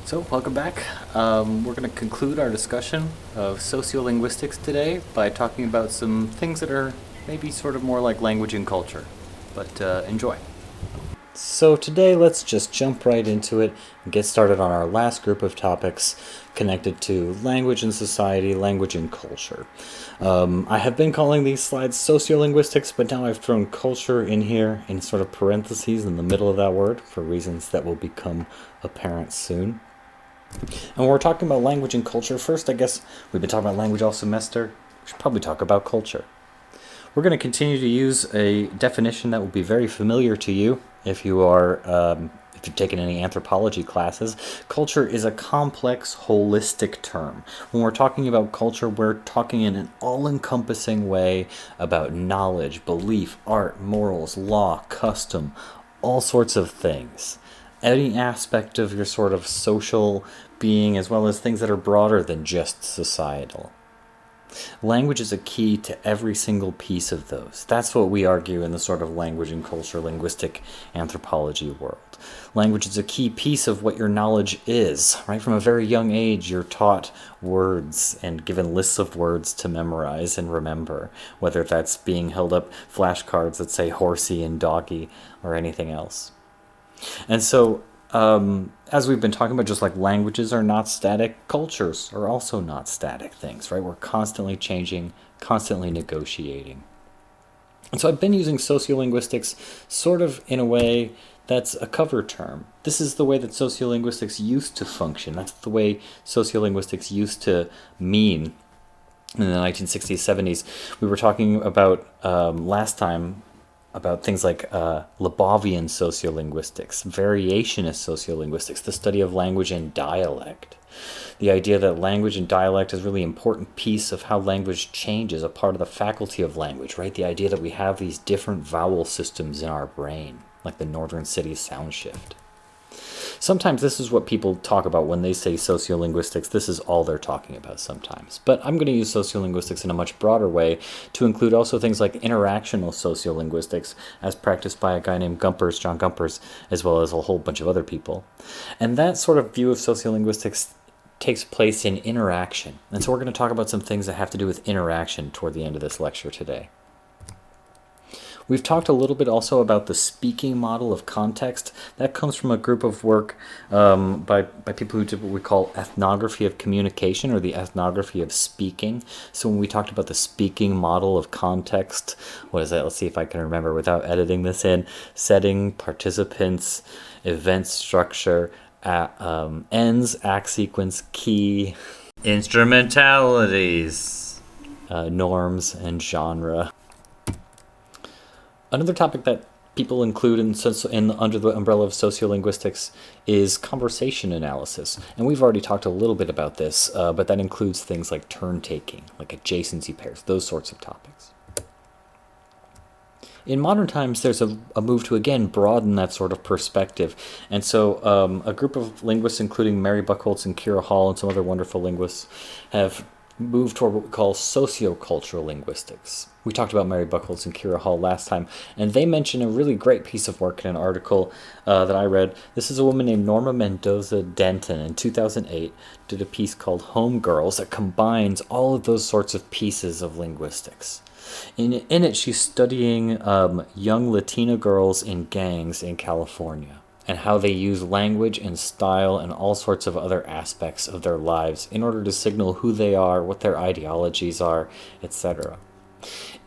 So, welcome back. We're going to conclude our discussion of sociolinguistics today by talking about some things that are maybe sort of more like language and culture. But enjoy. So today let's just jump right into it and get started on our last group of topics connected to language and society, language and culture. I have been calling these slides sociolinguistics, but now I've thrown culture in here in sort of parentheses in the middle of that word for reasons that will become apparent soon. And when we're talking about language and culture, first I guess we've been talking about language all semester, we should probably talk about culture. We're going to continue to use a definition that will be very familiar to you if you've taken any anthropology classes. Culture is a complex, holistic term. When we're talking about culture, we're talking in an all-encompassing way about knowledge, belief, art, morals, law, custom, all sorts of things. Any aspect of your sort of social being, as well as things that are broader than just societal. Language is a key to every single piece of those. That's what we argue in the sort of language and culture linguistic anthropology world. Language is a key piece of what your knowledge is. Right from a very young age, you're taught words and given lists of words to memorize and remember, whether that's being held up flashcards that say horsey and doggy or anything else. And so as we've been talking about, just like languages are not static, cultures are also not static things, right? We're constantly changing, constantly negotiating. And so I've been using sociolinguistics sort of in a way that's a cover term. This is the way that sociolinguistics used to function. That's the way sociolinguistics used to mean in the 1960s, 70s. We were talking about last time about things like Libovian sociolinguistics, variationist sociolinguistics, the study of language and dialect. The idea that language and dialect is a really important piece of how language changes, a part of the faculty of language, right? The idea that we have these different vowel systems in our brain, like the Northern City sound shift. Sometimes this is what people talk about when they say sociolinguistics. This is all they're talking about sometimes. But I'm going to use sociolinguistics in a much broader way to include also things like interactional sociolinguistics as practiced by a guy named Gumpers, John Gumpers, as well as a whole bunch of other people. And that sort of view of sociolinguistics takes place in interaction. And so we're going to talk about some things that have to do with interaction toward the end of this lecture today. We've talked a little bit also about the speaking model of context. That comes from a group of work by people who did what we call ethnography of communication, or the ethnography of speaking. So when we talked about the speaking model of context, what is that? Let's see if I can remember without editing this in. Setting, participants, event structure, ends, act sequence, key, instrumentalities, norms, and genre. Another topic that people include under the umbrella of sociolinguistics is conversation analysis. And we've already talked a little bit about this, but that includes things like turn-taking, like adjacency pairs, those sorts of topics. In modern times, there's a move to, again, broaden that sort of perspective. And so a group of linguists, including Mary Buchholz and Kira Hall and some other wonderful linguists, have moved toward what we call sociocultural linguistics. We talked about Mary Buchholz and Kira Hall last time, and they mention a really great piece of work in an article that I read. This is a woman named Norma Mendoza Denton in 2008, did a piece called Home Girls that combines all of those sorts of pieces of linguistics. In it, she's studying young Latina girls in gangs in California, and how they use language and style and all sorts of other aspects of their lives in order to signal who they are, what their ideologies are, etc.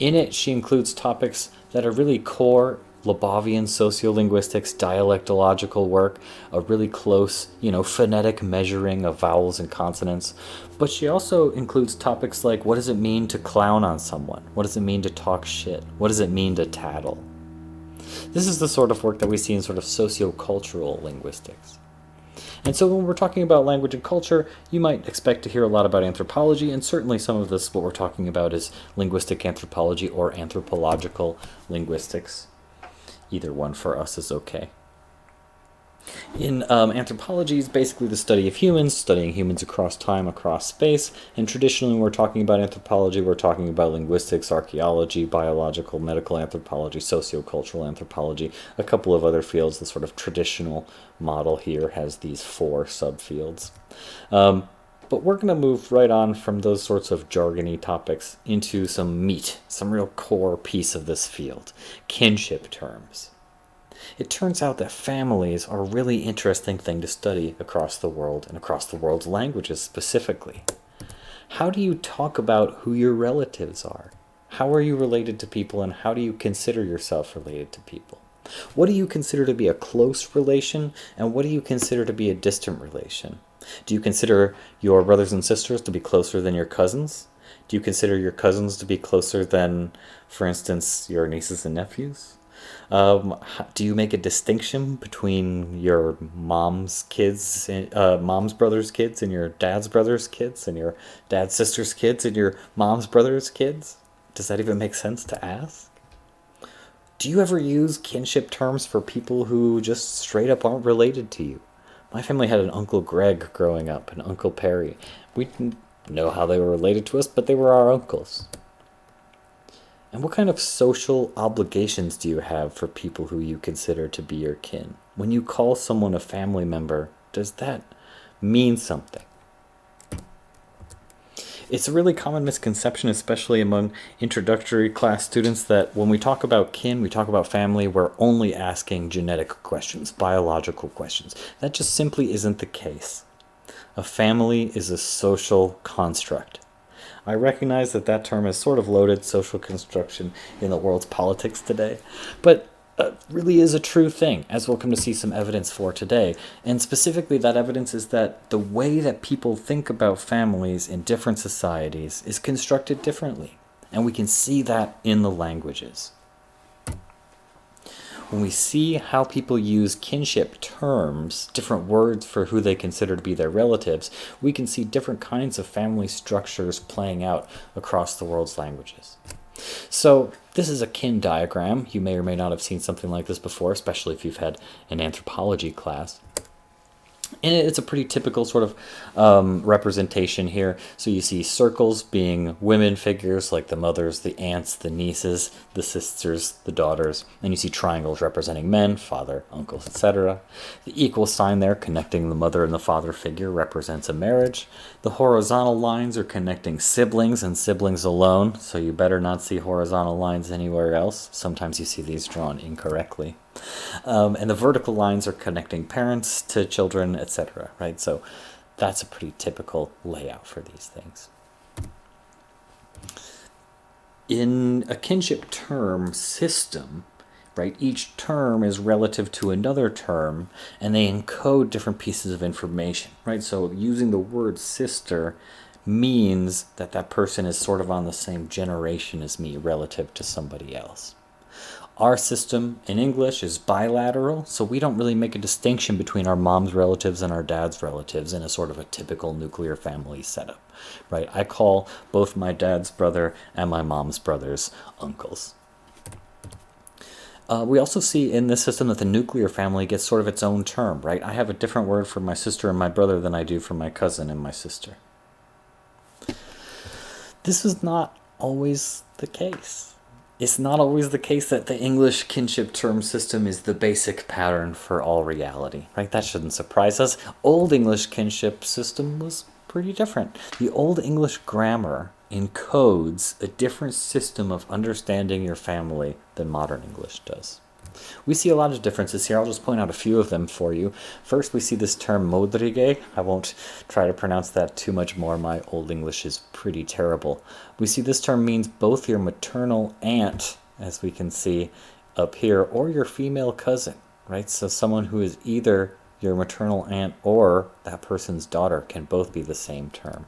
In it, she includes topics that are really core Libovian sociolinguistics, dialectological work, a really close, phonetic measuring of vowels and consonants. But she also includes topics like, what does it mean to clown on someone? What does it mean to talk shit? What does it mean to tattle? This is the sort of work that we see in sort of sociocultural linguistics. And so when we're talking about language and culture, you might expect to hear a lot about anthropology, and certainly some of this, what we're talking about, is linguistic anthropology or anthropological linguistics. Either one for us is okay. In anthropology is basically the study of humans, studying humans across time, across space, and traditionally when we're talking about anthropology, we're talking about linguistics, archaeology, biological, medical anthropology, sociocultural anthropology, a couple of other fields. The sort of traditional model here has these 4 subfields. But we're going to move right on from those sorts of jargony topics into some meat, some real core piece of this field, kinship terms. It turns out that families are a really interesting thing to study across the world and across the world's languages specifically. How do you talk about who your relatives are? How are you related to people, and how do you consider yourself related to people? What do you consider to be a close relation, and what do you consider to be a distant relation? Do you consider your brothers and sisters to be closer than your cousins? Do you consider your cousins to be closer than, for instance, your nieces and nephews? Do you make a distinction between your mom's kids, mom's brother's kids, and your dad's brother's kids, and your dad's sister's kids, and your mom's brother's kids? Does that even make sense to ask? Do you ever use kinship terms for people who just straight up aren't related to you? My family had an Uncle Greg growing up, and Uncle Perry. We didn't know how they were related to us, but they were our uncles. And what kind of social obligations do you have for people who you consider to be your kin? When you call someone a family member, does that mean something? It's a really common misconception, especially among introductory class students, that when we talk about kin, we talk about family, we're only asking genetic questions, biological questions. That just simply isn't the case. A family is a social construct. I recognize that that term is sort of loaded, social construction, in the world's politics today, but really is a true thing, as we'll come to see some evidence for today. And specifically, that evidence is that the way that people think about families in different societies is constructed differently. And we can see that in the languages. When we see how people use kinship terms, different words for who they consider to be their relatives, we can see different kinds of family structures playing out across the world's languages. So this is a kin diagram. You may or may not have seen something like this before, especially if you've had an anthropology class. And it's a pretty typical sort of representation here. So you see circles being women figures like the mothers, the aunts, the nieces, the sisters, the daughters. And you see triangles representing men, father, uncles, etc. The equal sign there connecting the mother and the father figure represents a marriage. The horizontal lines are connecting siblings and siblings alone. So you better not see horizontal lines anywhere else. Sometimes you see these drawn incorrectly. And the vertical lines are connecting parents to children, etc. Right? So that's a pretty typical layout for these things. In a kinship term system, right, each term is relative to another term, and they encode different pieces of information, right? So using the word sister means that that person is sort of on the same generation as me relative to somebody else. Our system in English is bilateral, so we don't really make a distinction between our mom's relatives and our dad's relatives in a sort of a typical nuclear family setup, right? I call both my dad's brother and my mom's brother's uncles. We also see in this system that the nuclear family gets sort of its own term, right? I have a different word for my sister and my brother than I do for my cousin and my sister. This is not always the case. It's not always the case that the English kinship term system is the basic pattern for all reality, right? That shouldn't surprise us. Old English kinship system was pretty different. The Old English grammar encodes a different system of understanding your family than modern English does. We see a lot of differences here. I'll just point out a few of them for you. First, we see this term modrige. I won't try to pronounce that too much more. My Old English is pretty terrible. We see this term means both your maternal aunt, as we can see up here, or your female cousin, right? So someone who is either your maternal aunt or that person's daughter can both be the same term.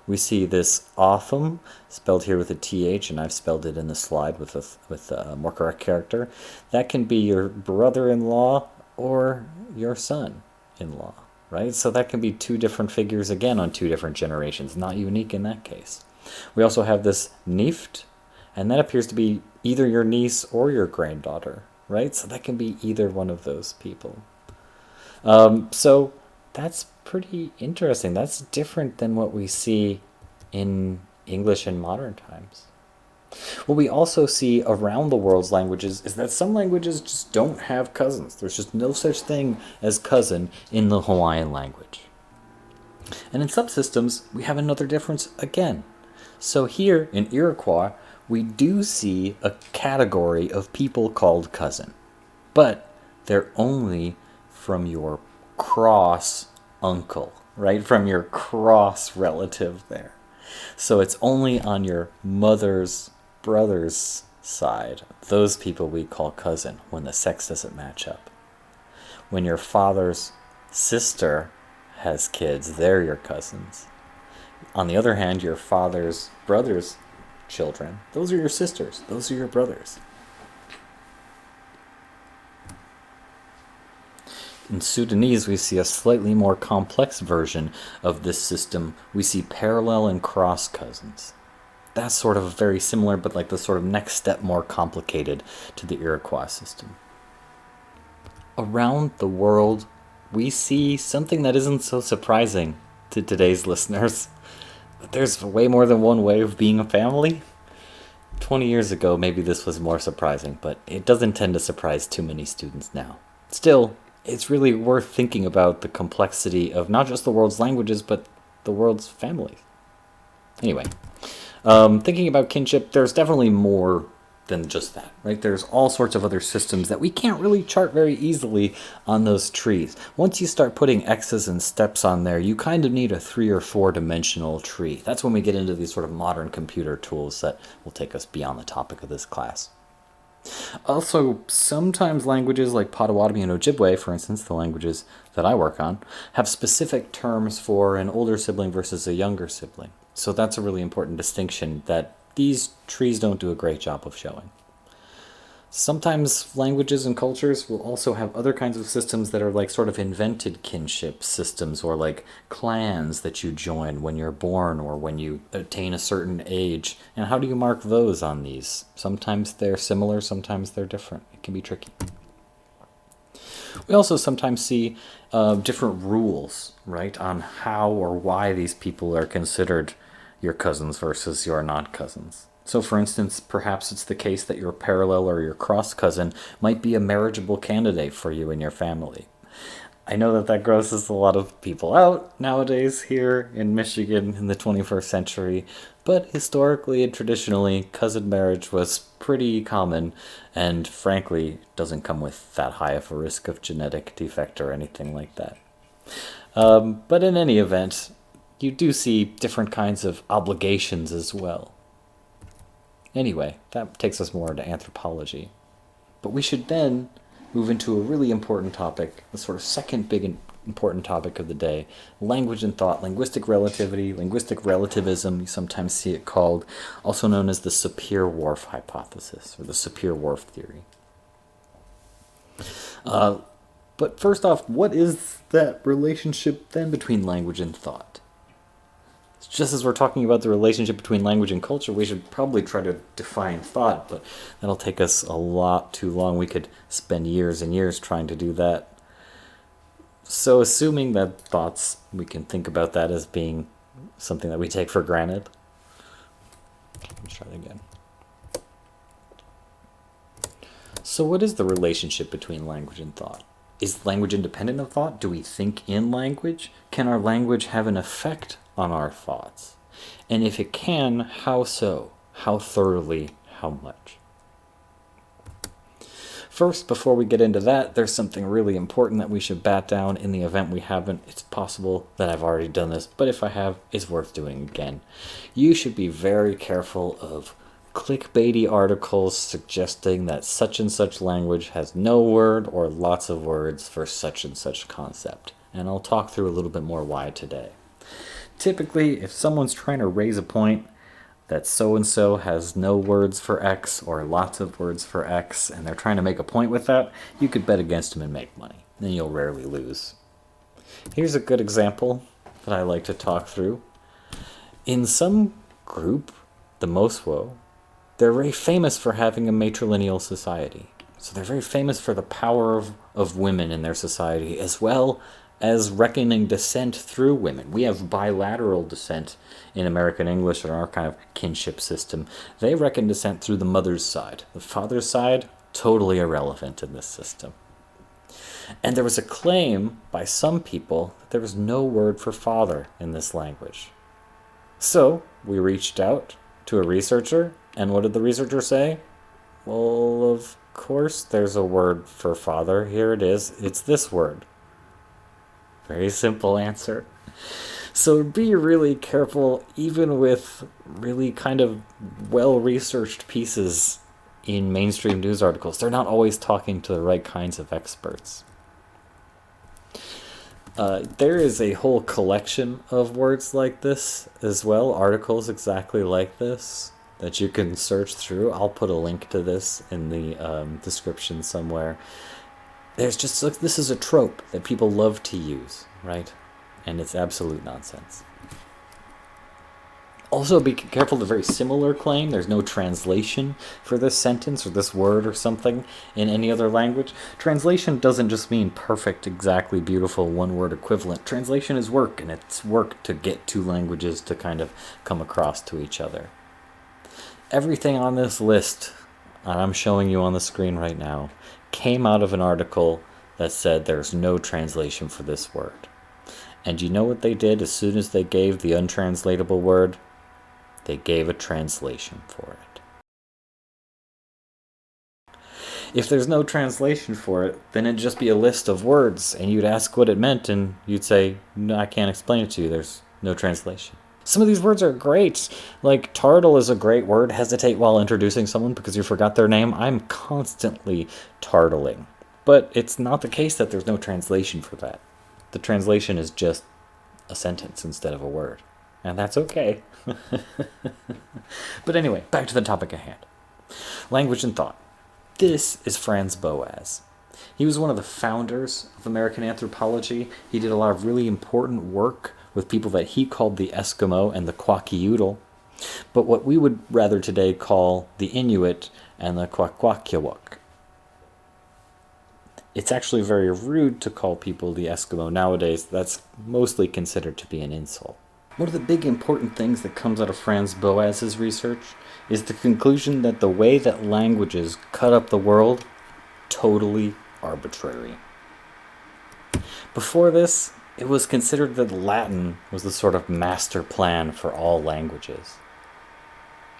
We see this authum, spelled here with a TH, and I've spelled it in the slide with a more correct character. That can be your brother-in-law or your son-in-law, right? So that can be two different figures, again, on two different generations. Not unique in that case. We also have this nieft, and that appears to be either your niece or your granddaughter, right? So that can be either one of those people. So that's pretty interesting. That's different than what we see in English in modern times. What we also see around the world's languages is that some languages just don't have cousins. There's just no such thing as cousin in the Hawaiian language. And in subsystems, we have another difference again. So here in Iroquois, we do see a category of people called cousin, but they're only from your cross uncle, right? From your cross relative there. So it's only on your mother's brother's side. Those people we call cousin when the sex doesn't match up. When your father's sister has kids, they're your cousins. On the other hand, your father's brother's children, those are your sisters, those are your brothers. In Sudanese, we see a slightly more complex version of this system. We see parallel and cross cousins. That's sort of very similar, but like the sort of next step more complicated to the Iroquois system. Around the world, we see something that isn't so surprising to today's listeners. There's way more than one way of being a family. 20 years ago, maybe this was more surprising, but it doesn't tend to surprise too many students now. Still, it's really worth thinking about the complexity of not just the world's languages, but the world's families. Anyway, thinking about kinship, there's definitely more than just that, right? There's all sorts of other systems that we can't really chart very easily on those trees. Once you start putting X's and steps on there, you kind of need a 3 or 4 dimensional tree. That's when we get into these sort of modern computer tools that will take us beyond the topic of this class. Also, sometimes languages like Potawatomi and Ojibwe, for instance, the languages that I work on, have specific terms for an older sibling versus a younger sibling. So that's a really important distinction that these trees don't do a great job of showing. Sometimes languages and cultures will also have other kinds of systems that are like sort of invented kinship systems, or like clans that you join when you're born or when you attain a certain age. And how do you mark those on these? Sometimes they're similar, sometimes they're different. It can be tricky. We also sometimes see different rules, right, on how or why these people are considered your cousins versus your non-cousins. So for instance, perhaps it's the case that your parallel or your cross cousin might be a marriageable candidate for you and your family. I know that that grosses a lot of people out nowadays here in Michigan in the 21st century, but historically and traditionally, cousin marriage was pretty common and frankly doesn't come with that high of a risk of genetic defect or anything like that. But in any event, you do see different kinds of obligations as well. Anyway, that takes us more into anthropology. But we should then move into a really important topic, the sort of second big important topic of the day, language and thought, linguistic relativity, linguistic relativism, you sometimes see it called, also known as the Sapir-Whorf hypothesis, or the Sapir-Whorf theory. But first off, what is that relationship then between language and thought? Just as we're talking about the relationship between language and culture, we should probably try to define thought, but that'll take us a lot too long. We could spend years and years trying to do that. So assuming that thoughts, we can think about that as being something that we take for granted. Let's try it again. So what is the relationship between language and thought? Is language independent of thought? Do we think in language? Can our language have an effect on our thoughts? And if it can, how so? How thoroughly? How much? First, before we get into that, there's something really important that we should bat down in the event we haven't. It's possible that I've already done this, but if I have, it's worth doing again. You should be very careful of clickbaity articles suggesting that such and such language has no word or lots of words for such and such concept. And I'll talk through a little bit more why today. Typically, if someone's trying to raise a point that so-and-so has no words for X or lots of words for X, and they're trying to make a point with that, you could bet against them and make money. Then you'll rarely lose. Here's a good example that I like to talk through. In some group, the Moswo, they're very famous for having a matrilineal society. So they're very famous for the power of women in their society, as well as reckoning descent through women. We have bilateral descent in American English in our kind of kinship system. They reckon descent through the mother's side. The father's side, totally irrelevant in this system. And there was a claim by some people that there was no word for father in this language. So we reached out to a researcher, and what did the researcher say? Well, of course there's a word for father. Here it is. It's this word. Very simple answer. So be really careful, even with really kind of well-researched pieces in mainstream news articles. They're not always talking to the right kinds of experts. There is a whole collection of words like this as well, articles exactly like this, that you can search through. I'll put a link to this in the description somewhere. There's just, this is a trope that people love to use, right? And it's absolute nonsense. Also, be careful of the very similar claim. There's no translation for this sentence or this word or something in any other language. Translation doesn't just mean perfect, exactly beautiful, one-word equivalent. Translation is work, and it's work to get two languages to kind of come across to each other. Everything on this list, and I'm showing you on the screen right now, came out of an article that said there's no translation for this word. And you know what they did as soon as they gave the untranslatable word? They gave a translation for it. If there's no translation for it, then it'd just be a list of words, and you'd ask what it meant, and you'd say, no, I can't explain it to you, there's no translation. Some of these words are great. Like, tartle is a great word. Hesitate while introducing someone because you forgot their name. I'm constantly tartling. But it's not the case that there's no translation for that. The translation is just a sentence instead of a word. And that's okay. But anyway, back to the topic at hand. Language and thought. This is Franz Boas. He was one of the founders of American anthropology. He did a lot of really important work with people that he called the Eskimo and the Kwakiutl, but what we would rather today call the Inuit and the Kwakwaka'wakw. It's actually very rude to call people the Eskimo nowadays. That's mostly considered to be an insult. One of the big important things that comes out of Franz Boas's research is the conclusion that the way that languages cut up the world, totally arbitrary. Before this, it was considered that Latin was the sort of master plan for all languages.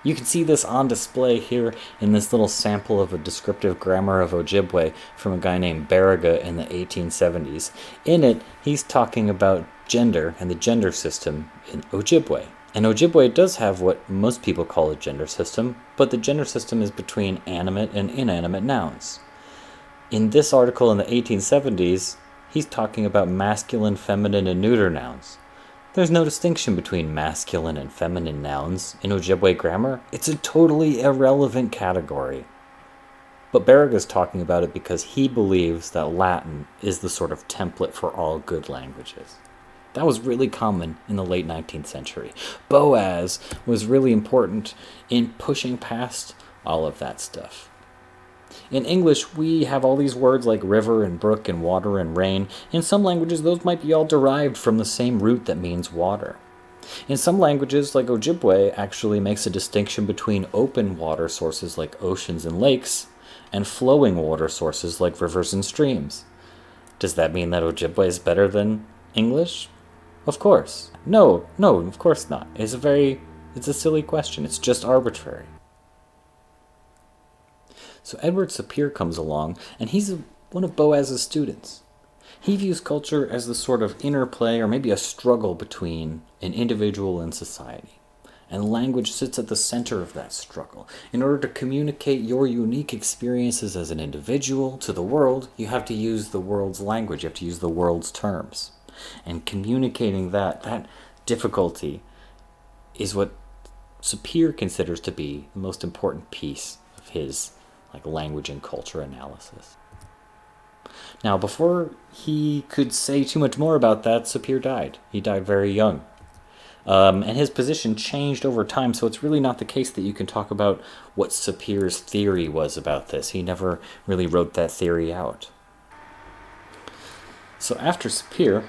You can see this on display here in this little sample of a descriptive grammar of Ojibwe from a guy named Barriga in the 1870s. In it, he's talking about gender and the gender system in Ojibwe. And Ojibwe does have what most people call a gender system, but the gender system is between animate and inanimate nouns. In this article in the 1870s, he's talking about masculine, feminine, and neuter nouns. There's no distinction between masculine and feminine nouns in Ojibwe grammar. It's a totally irrelevant category. But Barriga's talking about it because he believes that Latin is the sort of template for all good languages. That was really common in the late 19th century. Boas was really important in pushing past all of that stuff. In English, we have all these words like river and brook and water and rain. In some languages, those might be all derived from the same root that means water. In some languages, like Ojibwe, actually makes a distinction between open water sources like oceans and lakes and flowing water sources like rivers and streams. Does that mean that Ojibwe is better than English? Of course. No, of course not. It's a silly question. It's just arbitrary. So Edward Sapir comes along, and he's one of Boas's students. He views culture as the sort of interplay or maybe a struggle between an individual and society. And language sits at the center of that struggle. In order to communicate your unique experiences as an individual to the world, you have to use the world's language. You have to use the world's terms. And communicating that difficulty is what Sapir considers to be the most important piece of his language and culture analysis. Now, before he could say too much more about that, Sapir died. He died very young. And his position changed over time, so it's really not the case that you can talk about what Sapere's theory was about this. He never really wrote that theory out. So after Sapere,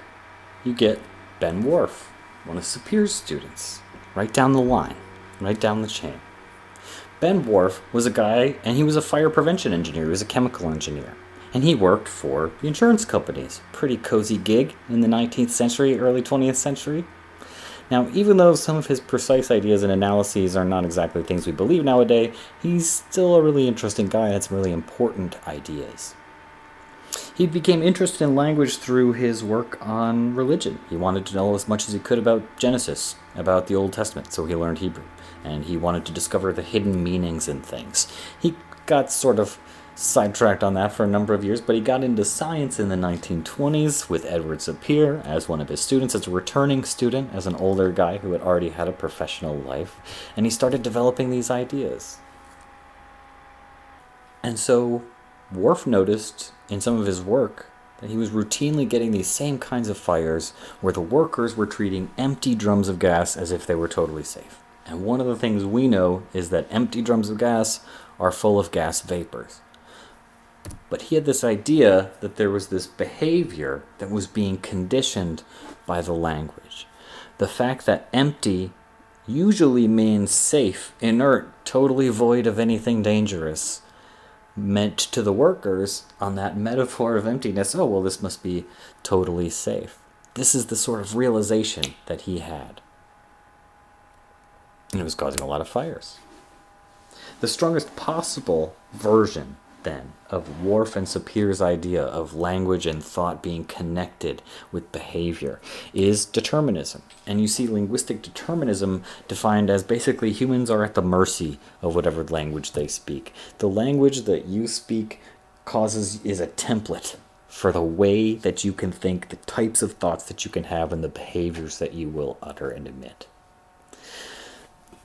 you get Ben Whorf, one of Sapere's students, right down the line, right down the chain. Ben Whorf was a guy, and he was a fire prevention engineer. He was a chemical engineer. And he worked for the insurance companies. Pretty cozy gig in the 19th century, early 20th century. Now, even though some of his precise ideas and analyses are not exactly things we believe nowadays, he's still a really interesting guy and had some really important ideas. He became interested in language through his work on religion. He wanted to know as much as he could about Genesis, about the Old Testament, so he learned Hebrew. And he wanted to discover the hidden meanings in things. He got sort of sidetracked on that for a number of years, but he got into science in the 1920s with Edward Sapere as one of his students, as a returning student, as an older guy who had already had a professional life, and he started developing these ideas. And so Whorf noticed in some of his work that he was routinely getting these same kinds of fires where the workers were treating empty drums of gas as if they were totally safe. And one of the things we know is that empty drums of gas are full of gas vapors. But he had this idea that there was this behavior that was being conditioned by the language. The fact that empty usually means safe, inert, totally void of anything dangerous, meant to the workers on that metaphor of emptiness, oh, well, this must be totally safe. This is the sort of realization that he had. And it was causing a lot of fires. The strongest possible version then of Whorf and Sapere's idea of language and thought being connected with behavior is determinism. And you see linguistic determinism defined as basically humans are at the mercy of whatever language they speak. The language that you speak is a template for the way that you can think, the types of thoughts that you can have, and the behaviors that you will utter and emit.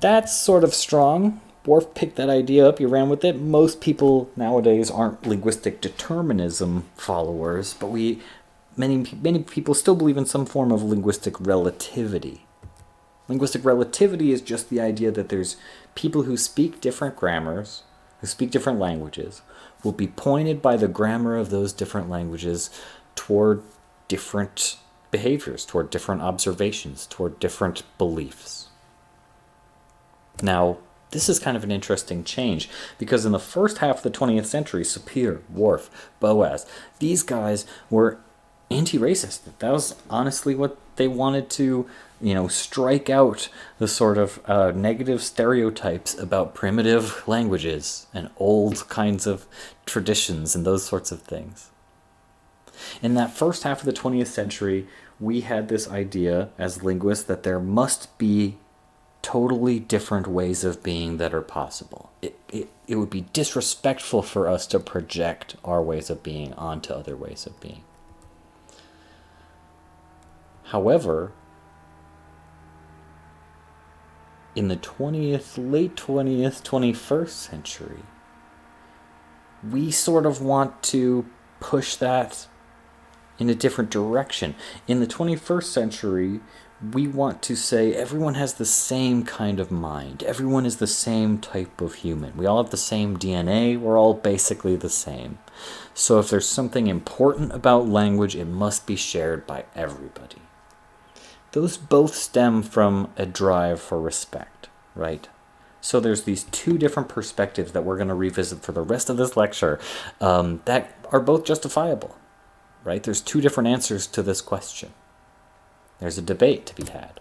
That's sort of strong. Whorf picked that idea up, he ran with it. Most people nowadays aren't linguistic determinism followers, but many people still believe in some form of linguistic relativity. Linguistic relativity is just the idea that there's people who speak different grammars, who speak different languages, will be pointed by the grammar of those different languages toward different behaviors, toward different observations, toward different beliefs. Now, this is kind of an interesting change, because in the first half of the 20th century, Sapere, Whorf, Boas, these guys were anti-racist. That was honestly what they wanted to, strike out the sort of negative stereotypes about primitive languages and old kinds of traditions and those sorts of things. In that first half of the 20th century, we had this idea as linguists that there must be totally different ways of being that are possible. It would be disrespectful for us to project our ways of being onto other ways of being. However, in the late 20th, 21st century, we sort of want to push that in a different direction. In the 21st century, we want to say everyone has the same kind of mind. Everyone is the same type of human. We all have the same DNA. We're all basically the same. So if there's something important about language, it must be shared by everybody. Those both stem from a drive for respect, right? So there's these two different perspectives that we're going to revisit for the rest of this lecture that are both justifiable, right? There's two different answers to this question. There's a debate to be had.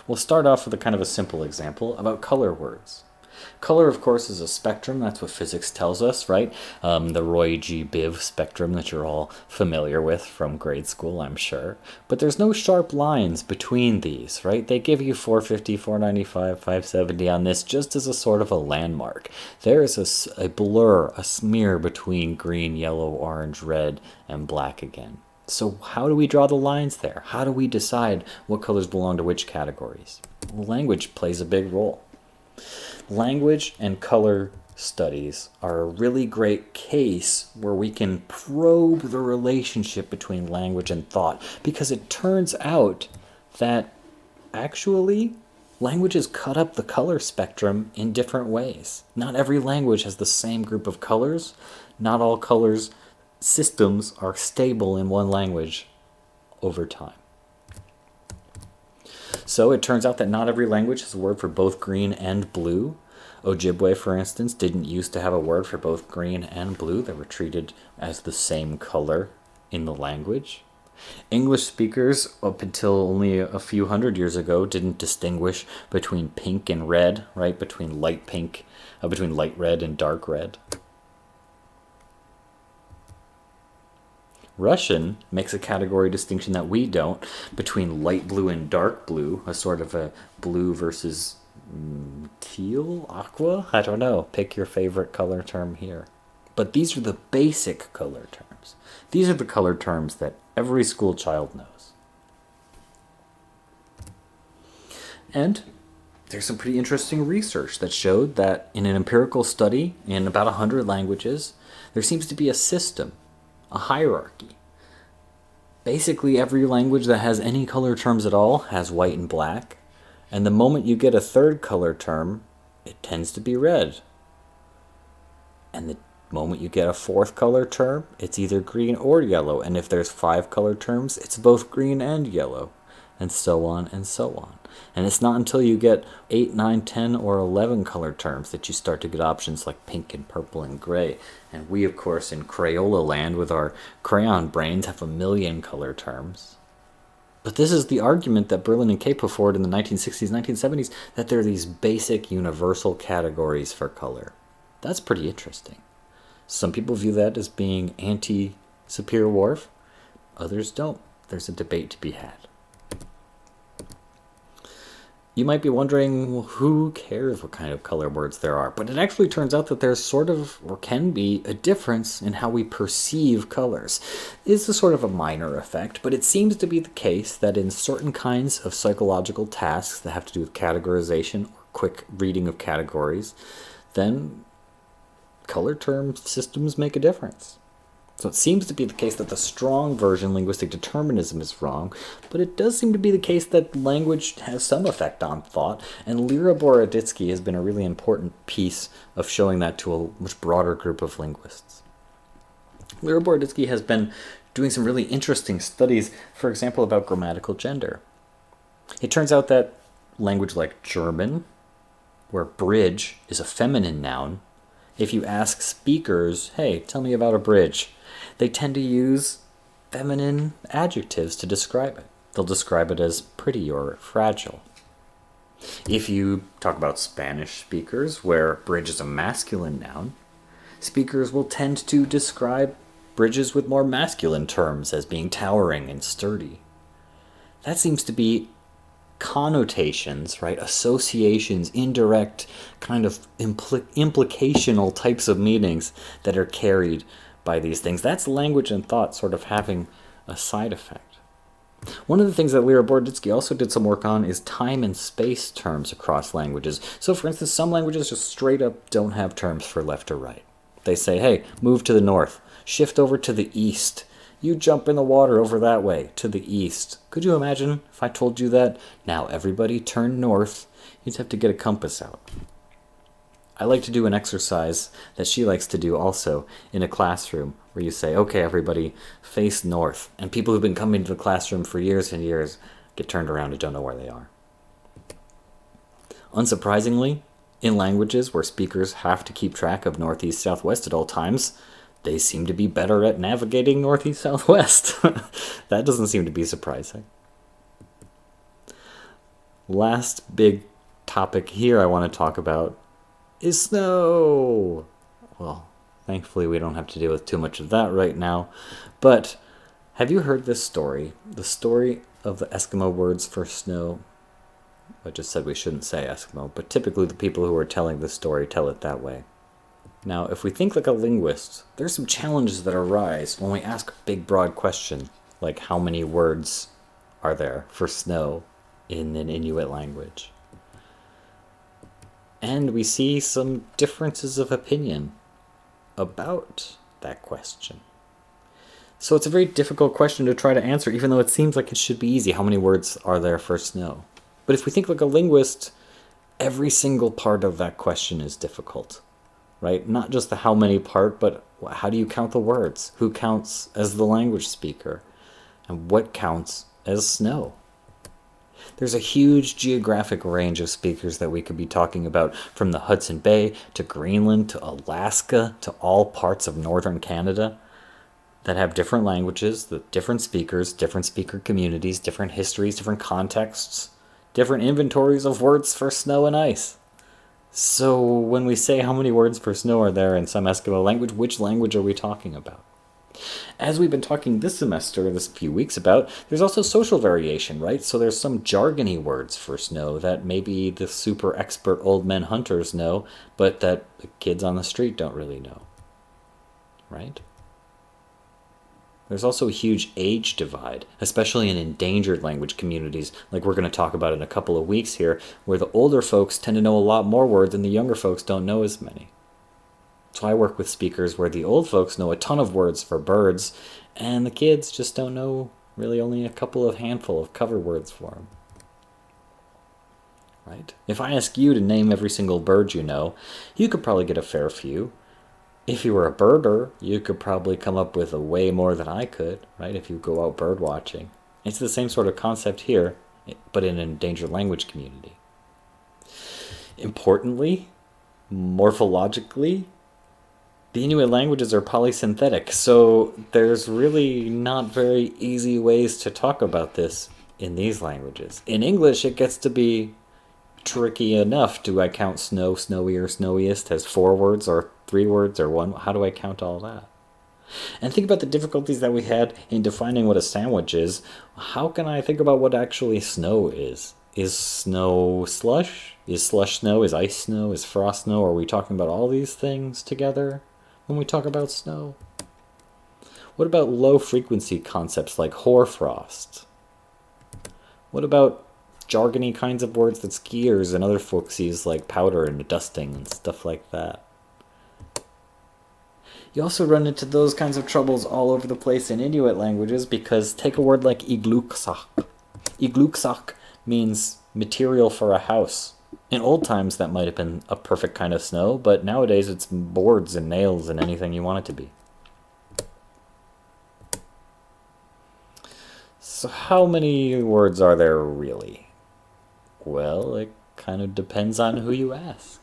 We'll start off with a kind of a simple example about color words. Color, of course, is a spectrum. That's what physics tells us, right? The Roy G. Biv spectrum that you're all familiar with from grade school, I'm sure. But there's no sharp lines between these, right? They give you 450, 495, 570 on this just as a sort of a landmark. There is a blur, a smear between green, yellow, orange, red, and black again. So how do we draw the lines there? How do we decide what colors belong to which categories? Well, language plays a big role. Language and color studies are a really great case where we can probe the relationship between language and thought, because it turns out that actually languages cut up the color spectrum in different ways. Not every language has the same group of colors. Not all colors systems are stable in one language over time. So it turns out that not every language has a word for both green and blue. Ojibwe, for instance, didn't used to have a word for both green and blue. They were treated as the same color in the language. English speakers, up until only a few hundred years ago, didn't distinguish between pink and red, right? Between light pink, between light red and dark red. Russian makes a category distinction that we don't between light blue and dark blue, a sort of a blue versus teal, aqua? I don't know. Pick your favorite color term here. But these are the basic color terms. These are the color terms that every school child knows. And there's some pretty interesting research that showed that in an empirical study in about 100 languages, there seems to be a system, a hierarchy. Basically, every language that has any color terms at all has white and black. And the moment you get a third color term, it tends to be red. And the moment you get a fourth color term, it's either green or yellow. And if there's 5 color terms, it's both green and yellow. And so on and so on. And it's not until you get 8, 9, 10, or 11 color terms that you start to get options like pink and purple and gray. And we, of course, in Crayola land with our crayon brains have 1 million color terms. But this is the argument that Berlin and Kay put forward in the 1960s, 1970s, that there are these basic universal categories for color. That's pretty interesting. Some people view that as being anti-Sapir-Whorf. Others don't. There's a debate to be had. You might be wondering, well, who cares what kind of color words there are? But it actually turns out that there's sort of, or can be, a difference in how we perceive colors. It's a sort of a minor effect, but it seems to be the case that in certain kinds of psychological tasks that have to do with categorization or quick reading of categories, then color term systems make a difference. So it seems to be the case that the strong version, linguistic determinism, is wrong, but it does seem to be the case that language has some effect on thought, and Lira Boroditsky has been a really important piece of showing that to a much broader group of linguists. Lira Boroditsky has been doing some really interesting studies, for example, about grammatical gender. It turns out that language like German, where bridge is a feminine noun, if you ask speakers, hey, tell me about a bridge, they tend to use feminine adjectives to describe it. They'll describe it as pretty or fragile. If you talk about Spanish speakers, where bridge is a masculine noun, speakers will tend to describe bridges with more masculine terms as being towering and sturdy. That seems to be connotations, right? Associations, indirect kind of implicational types of meanings that are carried by these things. That's language and thought sort of having a side effect. One of the things that Lira Boroditsky also did some work on is time and space terms across languages. So for instance, some languages just straight up don't have terms for left or right. They say, hey, move to the north, shift over to the east, you jump in the water over that way, to the east. Could you imagine if I told you that? Now everybody turn north. You'd have to get a compass out. I like to do an exercise that she likes to do also in a classroom where you say, okay, everybody, face north. And people who've been coming to the classroom for years and years get turned around and don't know where they are. Unsurprisingly, in languages where speakers have to keep track of northeast, southwest at all times, they seem to be better at navigating northeast, southwest. That doesn't seem to be surprising. Last big topic here I want to talk about is snow. Well, thankfully we don't have to deal with too much of that right now. But have you heard this story? The story of the Eskimo words for snow. I just said we shouldn't say Eskimo, but typically the people who are telling this story tell it that way. Now, if we think like a linguist, there's some challenges that arise when we ask a big, broad question, like how many words are there for snow in an Inuit language? And we see some differences of opinion about that question. So it's a very difficult question to try to answer, even though it seems like it should be easy. How many words are there for snow? But if we think like a linguist, every single part of that question is difficult, right? Not just the how many part, but how do you count the words? Who counts as the language speaker? And what counts as snow? There's a huge geographic range of speakers that we could be talking about, from the Hudson Bay to Greenland to Alaska to all parts of northern Canada, that have different languages, different speakers, different speaker communities, different histories, different contexts, different inventories of words for snow and ice. So when we say how many words for snow are there in some Eskimo language, which language are we talking about? As we've been talking this semester, this few weeks about, there's also social variation, right? So there's some jargony words for snow that maybe the super expert old men hunters know, but that the kids on the street don't really know, right? There's also a huge age divide, especially in endangered language communities, like we're going to talk about in a couple of weeks here, where the older folks tend to know a lot more words and the younger folks don't know as many. So I work with speakers where the old folks know a ton of words for birds, and the kids just don't know really only a couple of handful of cover words for them. Right? If I ask you to name every single bird you know, you could probably get a fair few. If you were a birder, you could probably come up with a way more than I could, right, if you go out bird watching. It's the same sort of concept here, but in an endangered language community. Importantly, morphologically, the Inuit languages are polysynthetic, so there's really not very easy ways to talk about this in these languages. In English, it gets to be tricky enough. Do I count snow, snowy, or snowiest as 4 words or 3 words or 1? How do I count all that? And think about the difficulties that we had in defining what a sandwich is. How can I think about what actually snow is? Is snow slush? Is slush snow? Is ice snow? Is frost snow? Are we talking about all these things together when we talk about snow? What about low frequency concepts like hoarfrost? What about jargony kinds of words that skiers and other folks use, like powder and dusting and stuff like that? You also run into those kinds of troubles all over the place in Inuit languages, because take a word like igluksak. Igluksak means material for a house. In old times that might have been a perfect kind of snow, but nowadays it's boards and nails and anything you want it to be. So how many words are there really? Well, it kind of depends on who you ask.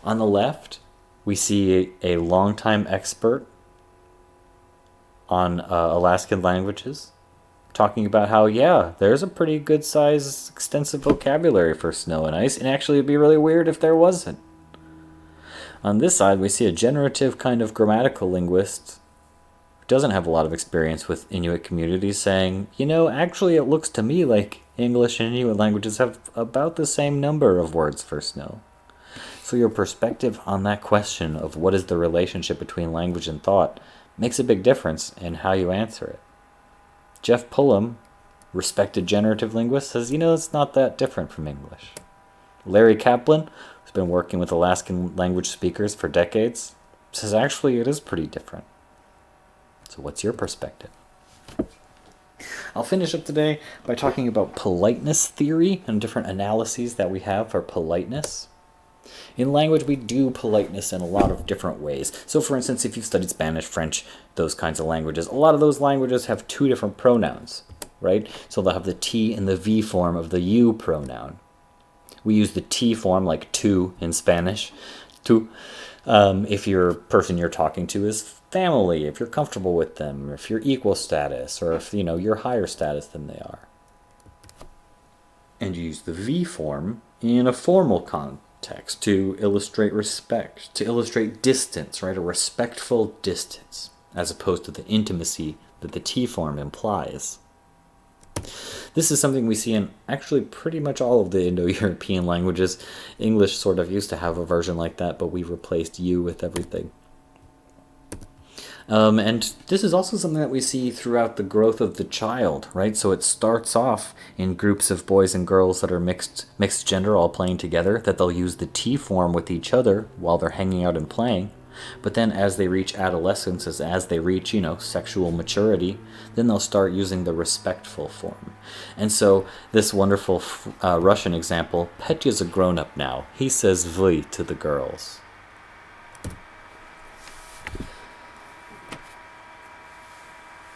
On the left, we see a longtime expert on Alaskan languages talking about how, yeah, there's a pretty good size, extensive vocabulary for snow and ice, and actually it'd be really weird if there wasn't. On this side, we see a generative kind of grammatical linguist who doesn't have a lot of experience with Inuit communities saying, you know, actually it looks to me like English and Inuit languages have about the same number of words for snow. So your perspective on that question of what is the relationship between language and thought makes a big difference in how you answer it. Jeff Pullum, respected generative linguist, says, you know, it's not that different from English. Larry Kaplan, who's been working with Alaskan language speakers for decades, says actually it is pretty different. So what's your perspective? I'll finish up today by talking about politeness theory and different analyses that we have for politeness. In language, we do politeness in a lot of different ways. So for instance, if you've studied Spanish, French, those kinds of languages, a lot of those languages have 2 different pronouns, right? So they'll have the T and the V form of the you pronoun. We use the T form, like tu in Spanish, tu, if your person you're talking to is family, if you're comfortable with them, if you're equal status, or if, you know, you're higher status than they are. And you use the V form in a formal context to illustrate respect, to illustrate distance, right? A respectful distance, as opposed to the intimacy that the T form implies. This is something we see in actually pretty much all of the Indo-European languages. English sort of used to have a version like that, but we replaced you with everything. And this is also something that we see throughout the growth of the child, right? So it starts off in groups of boys and girls that are mixed gender all playing together, that they'll use the T form with each other while they're hanging out and playing. But then as they reach adolescence, as they reach, sexual maturity, then they'll start using the respectful form. And so this wonderful Russian example, Petya's a grown-up now. He says "вы" to the girls.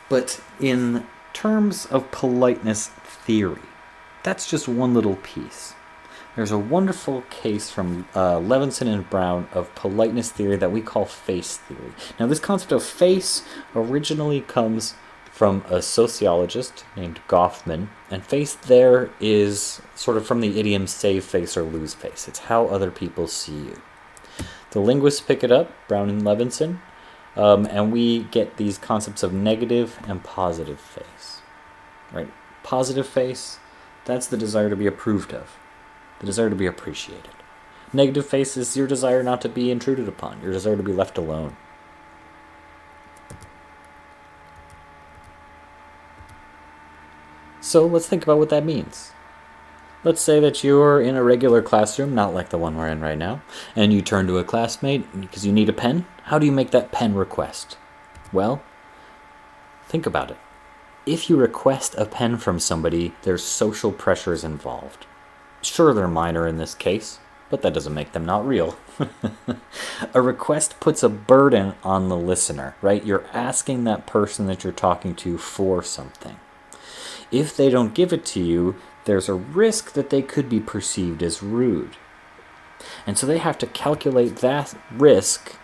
But in terms of politeness theory, that's just one little piece. There's a wonderful case from Levinson and Brown of politeness theory that we call face theory. Now, this concept of face originally comes from a sociologist named Goffman, and face there is sort of from the idiom save face or lose face. It's how other people see you. The linguists pick it up, Brown and Levinson, and we get these concepts of negative and positive face. Right? Positive face, that's the desire to be approved of. The desire to be appreciated. Negative face is your desire not to be intruded upon, your desire to be left alone. So let's think about what that means. Let's say that you're in a regular classroom, not like the one we're in right now, and you turn to a classmate because you need a pen. How do you make that pen request? Well, think about it. If you request a pen from somebody, there's social pressures involved. Sure, they're minor in this case, but that doesn't make them not real. A request puts a burden on the listener, right? You're asking that person that you're talking to for something. If they don't give it to you, there's a risk that they could be perceived as rude. And so they have to calculate that risk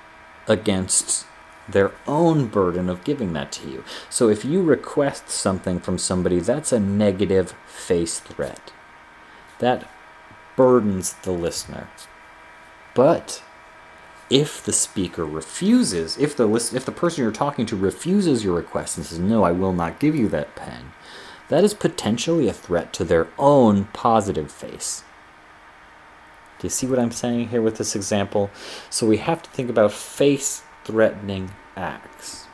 against their own burden of giving that to you. So if you request something from somebody, that's a negative face threat. That burdens the listener. But if the speaker refuses, if the person you're talking to refuses your request and says, "No, I will not give you that pen," that is potentially a threat to their own positive face. Do you see what I'm saying here with this example? So we have to think about face-threatening acts.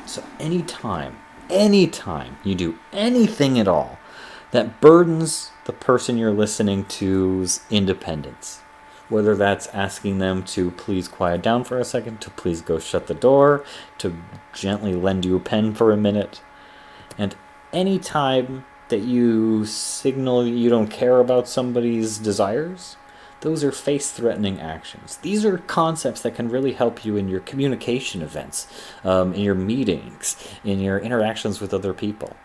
So anytime you do anything at all that burdens the person you're listening to's independence, whether that's asking them to please quiet down for a second, to please go shut the door, to gently lend you a pen for a minute, and any time that you signal you don't care about somebody's desires, those are face-threatening actions. These are concepts that can really help you in your communication events, in your meetings, in your interactions with other people.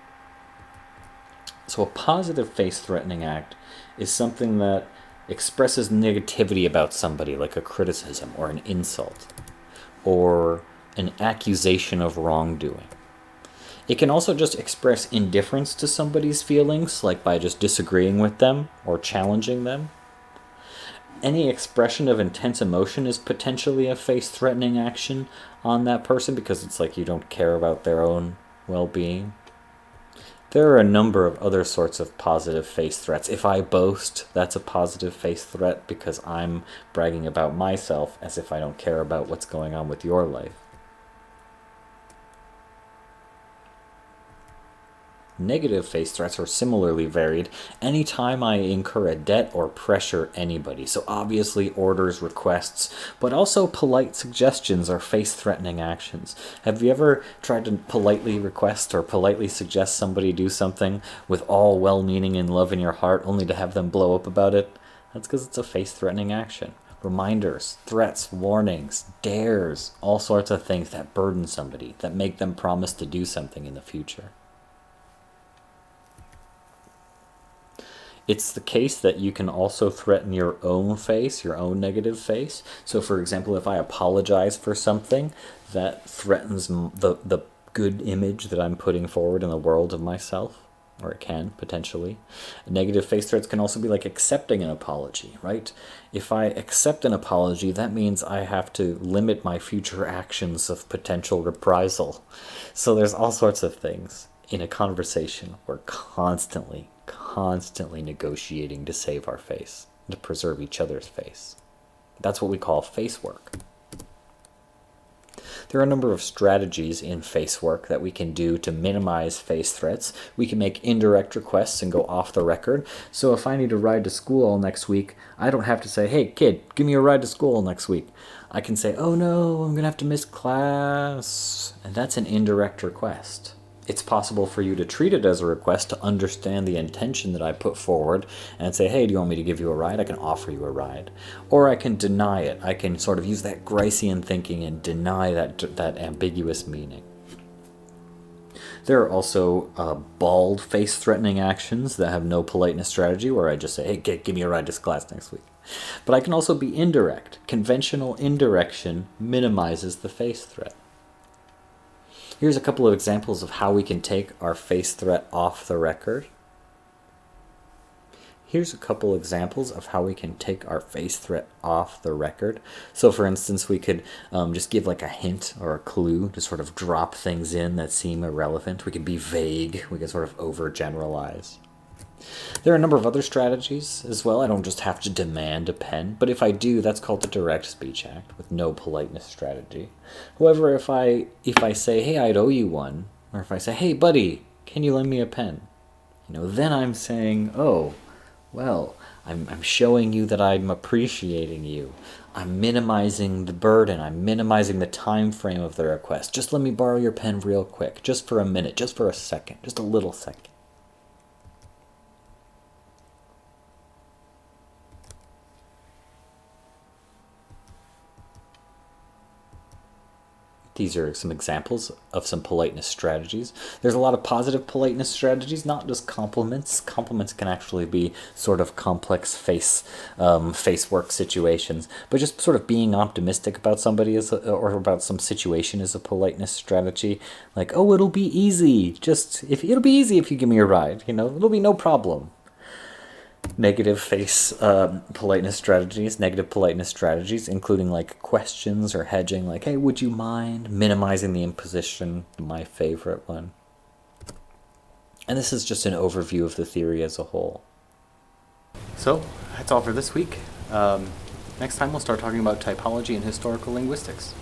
So a positive face-threatening act is something that expresses negativity about somebody, like a criticism or an insult, or an accusation of wrongdoing. It can also just express indifference to somebody's feelings, like by just disagreeing with them or challenging them. Any expression of intense emotion is potentially a face-threatening action on that person because it's like you don't care about their own well-being. There are a number of other sorts of positive face threats. If I boast, that's a positive face threat because I'm bragging about myself as if I don't care about what's going on with your life. Negative face threats are similarly varied anytime I incur a debt or pressure anybody. So obviously orders, requests, but also polite suggestions are face-threatening actions. Have you ever tried to politely request or politely suggest somebody do something with all well-meaning and love in your heart only to have them blow up about it? That's because it's a face-threatening action. Reminders, threats, warnings, dares, all sorts of things that burden somebody, that make them promise to do something in the future. It's the case that you can also threaten your own face, your own negative face. So for example, if I apologize for something, that threatens the good image that I'm putting forward in the world of myself, or it can, potentially. Negative face threats can also be like accepting an apology, right? If I accept an apology, that means I have to limit my future actions of potential reprisal. So there's all sorts of things. In a conversation, we're constantly negotiating to save our face, to preserve each other's face. That's what we call face work. There are a number of strategies in face work that we can do to minimize face threats. We can make indirect requests and go off the record. So if I need a ride to school next week, I don't have to say, hey kid, give me a ride to school next week. I can say, oh no, I'm going to have to miss class. And that's an indirect request. It's possible for you to treat it as a request to understand the intention that I put forward and say, hey, do you want me to give you a ride? I can offer you a ride. Or I can deny it. I can sort of use that Gricean thinking and deny that ambiguous meaning. There are also bald, face-threatening actions that have no politeness strategy, where I just say, hey, give me a ride to class next week. But I can also be indirect. Conventional indirection minimizes the face threat. Here's a couple of examples of how we can take our face threat off the record. Here's a couple examples of how we can take our face threat off the record. So for instance, we could just give like a hint or a clue to sort of drop things in that seem irrelevant. We could be vague. We could sort of overgeneralize. There are a number of other strategies as well. I don't just have to demand a pen, but if I do, that's called the Direct Speech Act with no politeness strategy. However, if I say, hey, I'd owe you one, or if I say, hey, buddy, can you lend me a pen? Then I'm saying, oh, well, I'm showing you that I'm appreciating you. I'm minimizing the burden. I'm minimizing the time frame of the request. Just let me borrow your pen real quick, just for a minute, just for a second, just a little second. These are some examples of some politeness strategies. There's a lot of positive politeness strategies, not just compliments. Compliments can actually be sort of complex face work situations, but just sort of being optimistic about somebody or about some situation is a politeness strategy. Like, oh, it'll be easy. It'll be easy if you give me a ride. It'll be no problem. Negative politeness strategies, including like questions or hedging, like, hey, would you mind? Minimizing the imposition, my favorite one. And this is just an overview of the theory as a whole. So, that's all for this week. Next time we'll start talking about typology and historical linguistics.